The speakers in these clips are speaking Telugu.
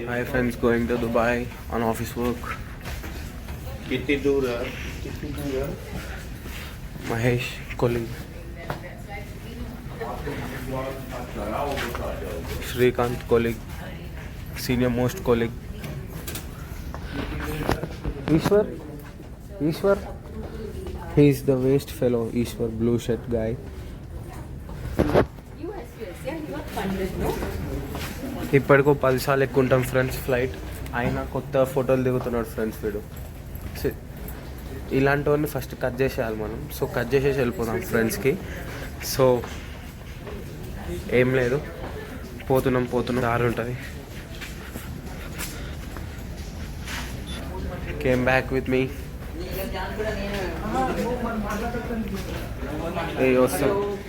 Hi friends, going to Dubai on office work. कितनी दूर है? Mahesh, colleague. Shrikant, colleague. Senior most colleague. Ishwar. He is the waste fellow. Ishwar, blue shirt guy. ఇప్పటికో 10 సార్లు ఎక్కుంటాం ఫ్రెండ్స్ ఫ్లైట్ అయినా కొత్త ఫోటోలు దిగుతున్నాడు ఫ్రెండ్స్ వీడు. ఇలాంటి వాడిని ఫస్ట్ కట్ చేసేయాలి మనం. సో కట్ చేసేసి వెళ్ళిపోదాం ఫ్రెండ్స్కి. సో ఏం లేదు, పోతున్నాం దారి ఉంటుంది. Came back with me.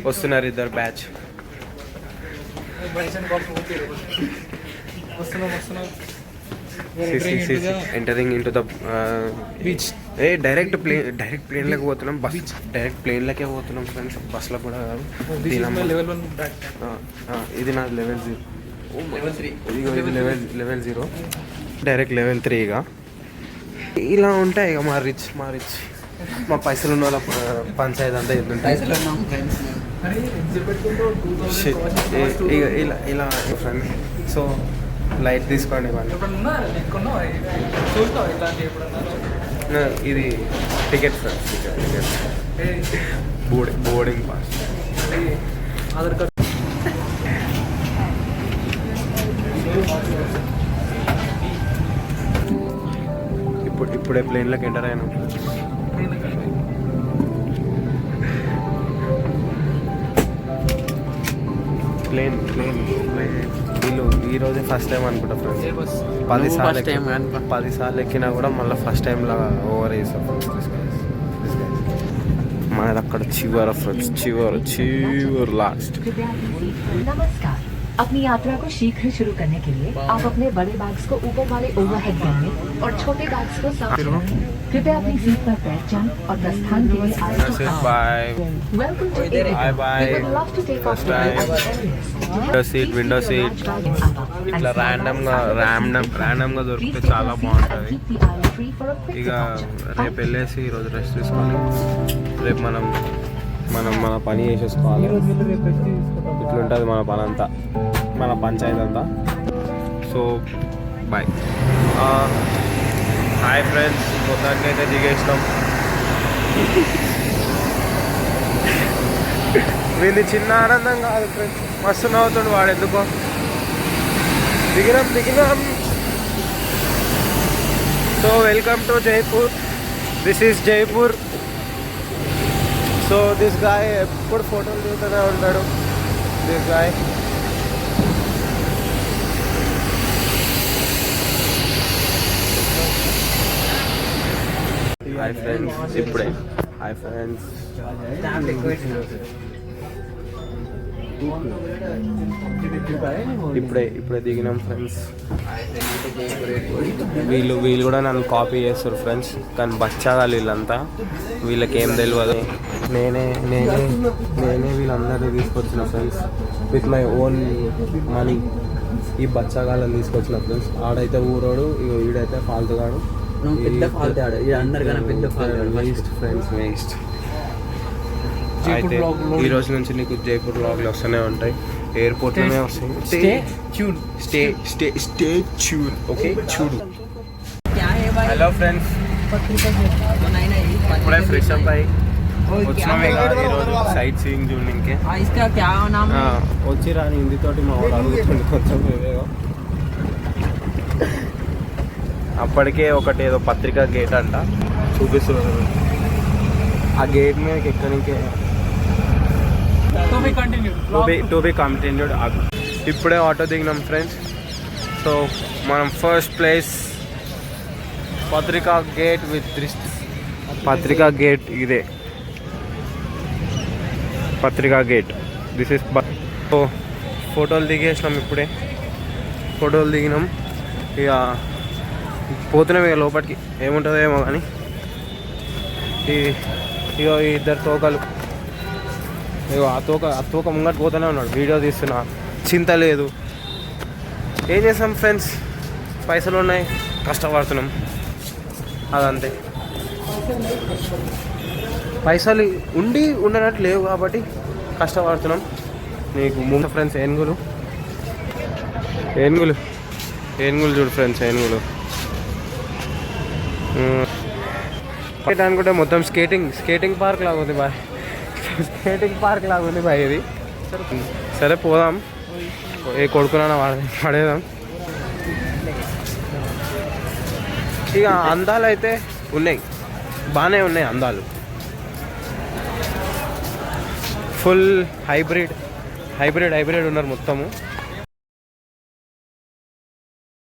వస్తున్నారు ఇద్దరు batch. Entering into the beach. Direct plane లెక్క పోతున్నాం. డైరెక్ట్ ప్లేన్ లెక్కే పోతున్నాం ఫ్రెండ్స్, బస్లో కూడా కాదు. ఇది నా లెవెల్ 0. ఇది లెవెల్ 0, డైరెక్ట్ లెవెల్ 3. ఇక ఇలా ఉంటాయి ఇక మా రిచ్ మా పైసలు ఉన్న వాళ్ళ పంచాయతీ అంతా ఎదుంటాయి. ఇలా ఫ్రెండ్. సో లైట్ తీసుకోండి ఇవ్వండి. ఇది ticket friends, boarding pass. Aadhaar card. ఇప్పుడే ప్లేన్లోకి ఎంటర్ అయినాం. ప్లేన్ వీళ్ళు ఈరోజే ఫస్ట్ టైం అనుకుంటా ఫ్రెండ్స్. 10 సార్లు ఎక్కినా కూడా మళ్ళీ ఫస్ట్ టైం లాగా ఓవర్ చేస్తాం ఫ్రెండ్స్. మనది అక్కడ చివర ఫ్రెండ్స్, చివర లాస్ట్. अपनी यात्रा को शीघ्र शुरू करने के लिए आप अपने बड़े बैग्स को ऊपर वाले ओवरहेड बिन में और छोटे बैग्स को साथ रखें. कृपया अपनी सीट पर बैठ जाएं और प्रस्थान के लिए welcome to bye. Window seat ఇట్లా ర్యాండమ్గా దొరికితే చాలా బాగుంటుంది. ఇక రేపు వెళ్ళేసి ఈరోజు రెస్ట్ తీసుకొని రేపు మనం మన పని చేసేసుకోవాలి. ఇట్లుంటుంది మన పని అంతా, మన పంచాయతీ అంతా. So bye. హాయ్ ఫ్రెండ్స్, మొత్తానికి అయితే దిగేసినాం. వీళ్ళు చిన్న ఆనందం కాదు ఫ్రెండ్స్, మస్తు నవ్వుతాడు వాడు ఎందుకో. దిగినాం. So welcome to Jaipur. This is Jaipur. So this guy ఎప్పుడు ఫోటోలు దిగుతూనే ఉంటాడు. This guy hi friends. ఇప్పుడే దిగినాం ఫ్రెండ్స్. వీళ్ళు కూడా నన్ను కాపీ చేస్తారు ఫ్రెండ్స్, కానీ బచ్చాగాలి వీళ్ళంతా. వీళ్ళకి ఏం తెలియదు. నేనే వీళ్ళందరినీ తీసుకొచ్చిన friends with my own money. ఈ బచ్చాగాళ్ళని తీసుకొచ్చిన ఫ్రెండ్స్. ఆడైతే ఊరోడు, ఈడైతే ఫాల్తుగాడు. వేస్ట్. అయితే ఈ రోజు నుంచి నీకు జైపూర్ వ్లాగ్లు వస్తూనే ఉంటాయి, ఎయిర్పోర్ట్లోనే వస్తాయి. Stay tune. ఓకే, చూడు. హలో ఫ్రెండ్స్, ఇప్పుడే ఫ్రెష్ అప్ అయ్యి వచ్చినామే కాదు ఈరోజు సైట్ సీయింగ్ చూడడానికి. వచ్చి రాని హిందీతోటి మా వాడు అడుగుతుంది కొంచెం. అప్పటికే ఒకటి ఏదో పత్రికా గేట్ అంట చూపిస్తున్నారు. ఆ గేట్ మీద ఎక్కడికే టు బి కంటిన్యూడ్. ఇప్పుడే ఆటో దిగినాం ఫ్రెండ్స్. సో మనం ఫస్ట్ ప్లేస్ పత్రికా గేట్ పత్రికా గేట్. ఇదే పత్రికా గేట్. This is. సో ఫోటోలు దిగేసినాం. ఇప్పుడే ఫోటోలు దిగినాం. ఇక పోతున్నాం ఇక లోపలికి. ఏముంటుందో ఏమో కానీ. ఇగో ఈ ఇద్దరు తోకలు, ఇగో ఆ తోక ముంగట పోతూనే ఉన్నాడు. వీడియో తీస్తున్నా, చింత లేదు. ఏం చేస్తాం ఫ్రెండ్స్, పైసలు ఉన్నాయి, కష్టపడుతున్నాం, అదంతే. పైసలు ఉండి ఉండనట్టు లేవు కాబట్టి కష్టపడుతున్నాం. నీకు ముందు ఫ్రెండ్స్ ఏనుగులు చూడు ఫ్రెండ్స్, ఏనుగులు అనుకుంటే మొత్తం స్కేటింగ్ పార్క్ లాగా ఉంది బాయ్. స్కేటింగ్ పార్క్ లాగా ఉంది బాయ్ ఇది. సరే పోదాం, ఏ కొడుకున్నా పడేదాం. ఇక అందాలు అయితే ఉన్నాయి, బాగానే ఉన్నాయి అందాలు. ఫుల్ హైబ్రిడ్ ఉన్నారు మొత్తము.